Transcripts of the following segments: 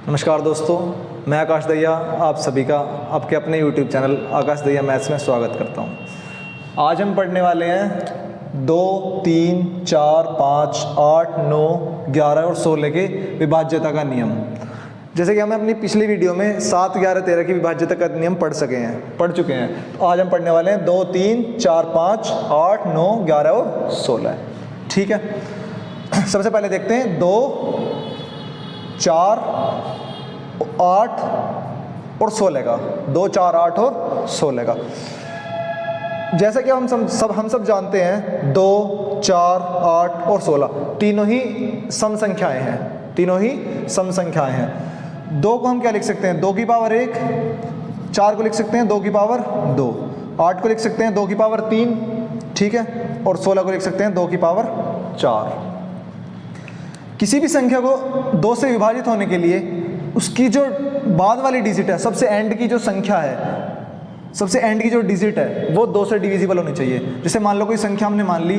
नमस्कार दोस्तों, मैं आकाश दहिया आप सभी का आपके अपने यूट्यूब चैनल आकाश दहिया मैथ्स में स्वागत करता हूं। आज हम पढ़ने वाले हैं 2, 3, 4, 5, 8, 9, 11 और 16 के विभाज्यता का नियम। जैसे कि हमें अपनी पिछली वीडियो में 7, 11, 13 की विभाज्यता का नियम पढ़ चुके हैं। तो आज हम पढ़ने वाले हैं 2, 3, 4, 5, 8, 9, 11 और 16। ठीक है, सबसे पहले देखते हैं 2, 4, 8 और 16 का। 2, 4, 8 और 16 का। जैसा कि हम सब जानते हैं 2, 4, 8 और 16 तीनों ही सम संख्याएं हैं। 2 को हम क्या लिख सकते हैं? 2 की पावर 1, 4 को लिख सकते हैं 2 की पावर 2, 8 को लिख सकते हैं 2 की पावर 3, ठीक है, और 16 को लिख सकते हैं 2 की पावर 4। किसी भी संख्या को 2 से विभाजित होने के लिए उसकी जो बाद वाली डिजिट है, सबसे एंड की जो संख्या है, सबसे एंड की जो डिजिट है वो 2 से डिविजिबल होनी चाहिए। जैसे मान लो कोई संख्या हमने मान ली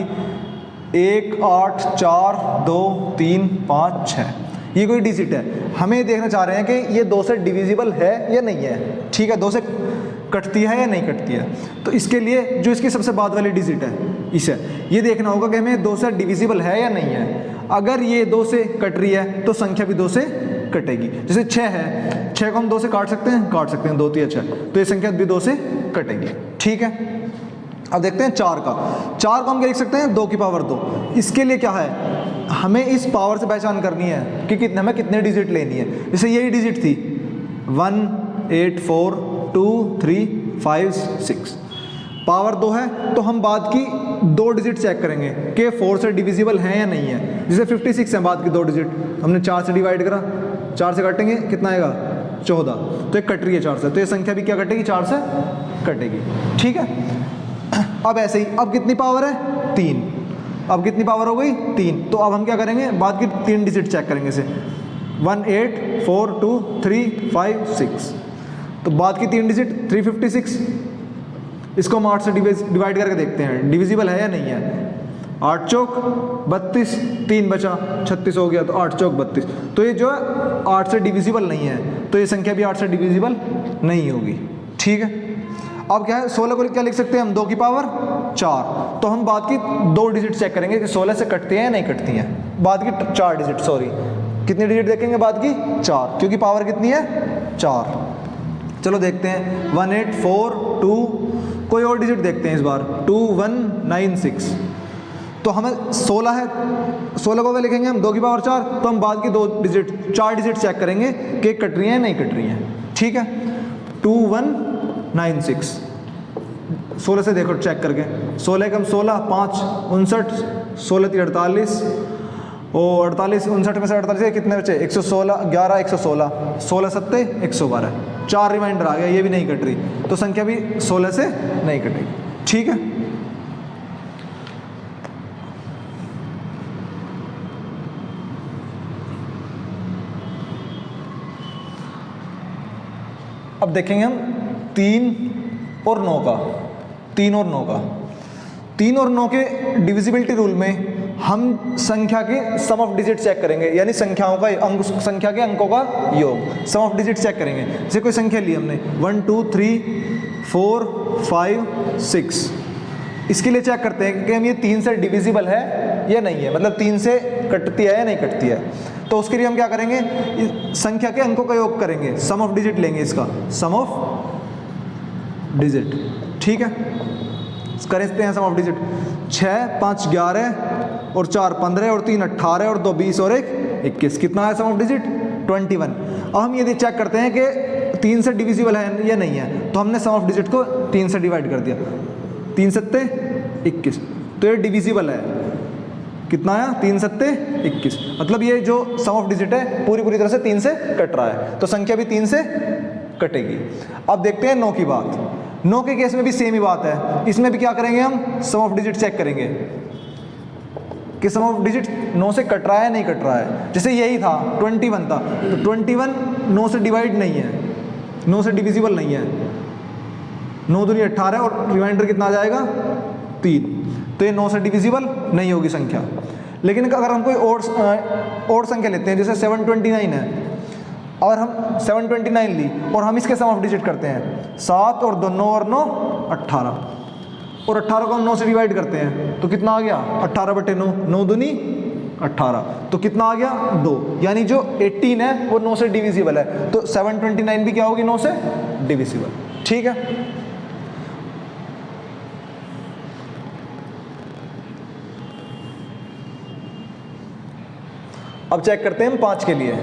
1, 8, 4, 2, 3, 5, 6, ये कोई डिजिट है। हमें देखना चाह रहे हैं कि ये 2 से डिविजिबल है या नहीं है। ठीक है, 2 से कटती है या नहीं कटती है। तो इसके लिए जो इसकी सबसे बाद वाली डिजिट है, इसे ये देखना होगा कि हमें 2 से डिविजिबल है या नहीं है। अगर ये 2 से कट रही है तो संख्या भी 2 से कटेगी। जैसे 6 है, 6 को हम 2 से काट सकते हैं, 2 3 6, तो ये संख्या भी 2 से कटेगी। ठीक है, अब देखते हैं 4 का। 4 को हम क्या लिख सकते हैं? 2 की पावर 2। इसके लिए क्या है, हमें इस पावर से पहचान करनी है कि हमें कितने डिजिट लेनी है। जैसे यही डिजिट थी 1, 8, 4, 2, 3, 5, 6, पावर 2 है, तो हम बाद की 2 डिजिट चेक करेंगे कि 4 से डिविजिबल है या नहीं है। जैसे 56 है, बाद की 2 डिजिट हमने 4 से डिवाइड करा, 4 से काटेंगे कितना आएगा? 14, तो ये कट रही है 4 से, तो ये संख्या भी क्या कटेगी? 4 से कटेगी। ठीक है, अब ऐसे ही, अब कितनी पावर है? 3। अब कितनी पावर हो गई? 3। तो अब हम क्या करेंगे? बाद की 3 डिजिट चेक करेंगे। इसे 1, 8, 4, 2, 3, 5, 6, तो बाद की 3 डिजिट 356। इसको हम 8 से डिवाइड करके देखते हैं डिविजिबल है या नहीं है। 8 चौक 32, 3 बचा, 36 हो गया, तो 8 चौक 32। तो ये जो है 8 से डिविजिबल नहीं है, तो ये संख्या भी 8 से डिविजिबल नहीं होगी। ठीक है, अब क्या है? 16 को क्या लिख सकते हैं हम? 2 की पावर 4। तो हम बाद की 2 डिजिट चेक करेंगे कि 16 से कटती हैं या नहीं कटती हैं। बाद की 4 डिजिट, सॉरी, कितनी डिजिट देखेंगे? बाद की 4, क्योंकि पावर कितनी है? 4। चलो देखते हैं 1, 8, 4, 2, कोई और डिजिट देखते हैं इस बार 2, 1, 9, 6। तो हमें 16 है, 16 को क्या लिखेंगे हम? 2 की पावर 4। तो हम बाद की 4 डिजिट चेक करेंगे कि कट रही हैं या नहीं कट रही हैं। ठीक है, 2, 1, 9, 6, 16 से देखो चेक करके। 16 कम 16, 5, 59, 16 3 48, और 48, 59 में से 48 कितने बचे? 116, 11, 116, 16 7, 112, 4 रिमाइंडर आ गया, ये भी नहीं कट रही, तो संख्या भी 16 से नहीं कटेगी। ठीक है, अब देखेंगे हम 3 और 9 का। 3 और 9 का, 3 और 9 के डिविजिबिलिटी रूल में हम संख्या के सम ऑफ डिजिट चेक करेंगे, यानी संख्या के अंकों का योग, सम ऑफ डिजिट चेक करेंगे। जैसे कोई संख्या ली हमने 1, 2, 3, 4, 5, 6, इसके लिए चेक करते हैं कि हम ये 3 से डिविजिबल है या नहीं है, मतलब 3 से कटती है या नहीं कटती है। तो उसके लिए हम क्या करेंगे? संख्या के अंकों का योग करेंगे, सम ऑफ डिजिट लेंगे, इसका सम ऑफ डिजिट। ठीक है, करते हैं सम ऑफ डिजिट। 6, 5, 11 और 4 15 और 3 18 और 2 20 और 1 21, कितना है सम ऑफ डिजिट? 21। अब हम ये चेक करते हैं कि 3 से डिविजिबल है या नहीं है, तो हमने सम ऑफ डिजिट को 3 से डिवाइड कर दिया, 3 7 21, तो ये डिविजिबल है। कितना आया? 3 7 21, मतलब ये जो सम ऑफ डिजिट है पूरी तरह से 3 से कट रहा है, तो संख्या भी 3 से कटेगी। अब देखते हैं 9 की बात। 9 के केस में भी सेम ही बात है। इसमें भी क्या करेंगे हम? सम ऑफ डिजिट चेक करेंगे कि सम ऑफ डिजिट 9 से कट रहा है नहीं कट रहा है। जैसे यही था 21 था, तो 21 9 से डिवाइड नहीं है, 9 से डिविजिबल नहीं है। 9 दूनी 18 और रिमाइंडर कितना आ जाएगा? 3, तो ये 9 से डिविजिबल नहीं होगी संख्या। लेकिन अगर हम कोई और संख्या लेते हैं, जैसे 729 है, और हम 729 ली और हम इसके सम ऑफ डिजिट करते हैं, 7 और 2 9 और 9 18, और 18 को हम 9 से डिवाइड करते हैं तो कितना आ गया 18/9, 9 दूनी 18, तो कितना आ गया 2, यानी जो 18 है वो 9 से डिविजिबल है, तो 729 भी क्या होगी 9 से डिविजिबल। ठीक है, अब चेक करते हैं हम 5 के लिए।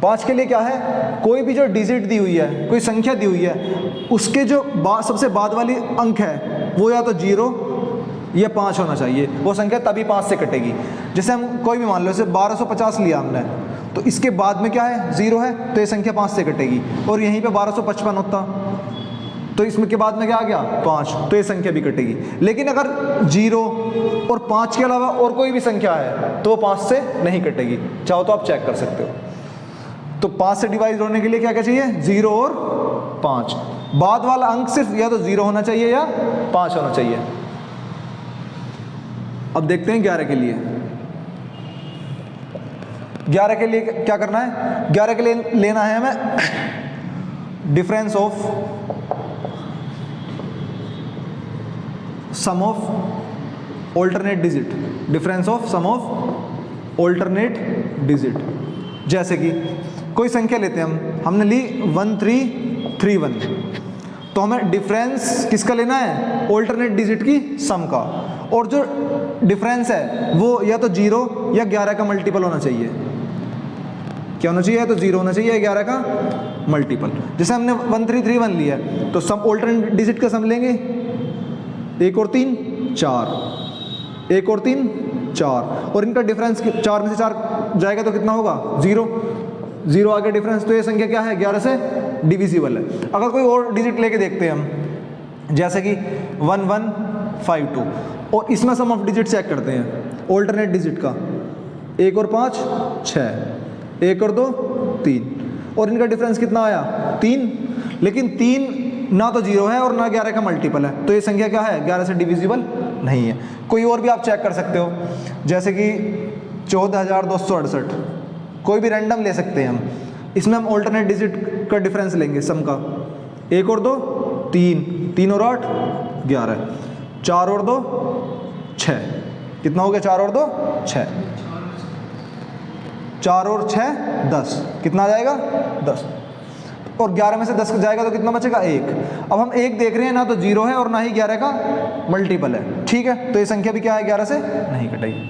5 के लिए क्या है, कोई भी जो डिजिट दी हुई है, कोई संख्या दी हुई है, उसके जो सबसे बाद वाली अंक है वो या तो 0 या 5 होना चाहिए, वो संख्या तभी 5 से कटेगी। जैसे हम कोई भी मान लो, जैसे 1250 लिया हमने, तो इसके बाद में क्या है 0 है, तो ये संख्या 5 से कटेगी, और यहीं पे 1255 होता तो इसमें के बाद में क्या आ गया 5, तो ये संख्या भी कटेगी। लेकिन अगर 0 और 5 के अलावा और कोई भी संख्या है तो वो 5 से नहीं कटेगी, चाहो तो आप चेक कर सकते हो। तो 5 से डिवाइड होने के लिए क्या क्या चाहिए, 0 और 5, बाद वाला अंक सिर्फ या तो 0 होना चाहिए या 5 होना चाहिए। अब देखते हैं 11 के लिए। 11 के लिए क्या करना है, 11 के लिए लेना है हमें difference of sum of alternate digit, difference of sum of alternate digit. जैसे कि कोई संख्या लेते हैं हमने ली 1331, तो हमें डिफरेंस किसका लेना है, ऑल्टरनेट डिजिट की सम का, और जो डिफरेंस है वो या तो 0 या 11 का मल्टीपल होना चाहिए। क्या होना चाहिए, या तो 0 होना चाहिए या 11 का मल्टीपल। जैसे हमने 1331 लिया तो सम ऑल्टरनेट डिजिट का सम लेंगे, 1 और 3 4, 1 और 3 4, और इनका डिफरेंस 4 में से 4 जाएगा तो कितना होगा 0, 0 आ गया डिफरेंस, तो ये संख्या क्या है 11 से डिविजिबल है। अगर कोई और डिजिट लेके देखते हैं हम, जैसे कि 1152, और इसमें सम ऑफ डिजिट चेक करते हैं ऑल्टरनेट डिजिट का, 1 और 5 6, 1 और 2 3, और इनका डिफरेंस कितना आया 3, लेकिन 3 ना तो 0 है और ना 11 का मल्टीपल है, तो ये संख्या क्या है 11 से डिविजिबल नहीं है। कोई और भी आप चेक कर सकते हो, जैसे कि 14268, कोई भी रैंडम ले सकते हैं हम, इसमें हम ऑल्टरनेट डिजिट का डिफरेंस लेंगे सम का, 1 और 2 3, 3 और 8 11, 4 और 2 6, कितना हो गया 4 और 2 6, 4 और 6 10, कितना आ जाएगा 10, और 11 में से 10 जाएगा तो कितना बचेगा 1। अब हम 1 देख रहे हैं, ना तो 0 है और ना ही 11 का मल्टीपल है, ठीक है, तो ये संख्या भी क्या है 11 से नहीं कटेगी।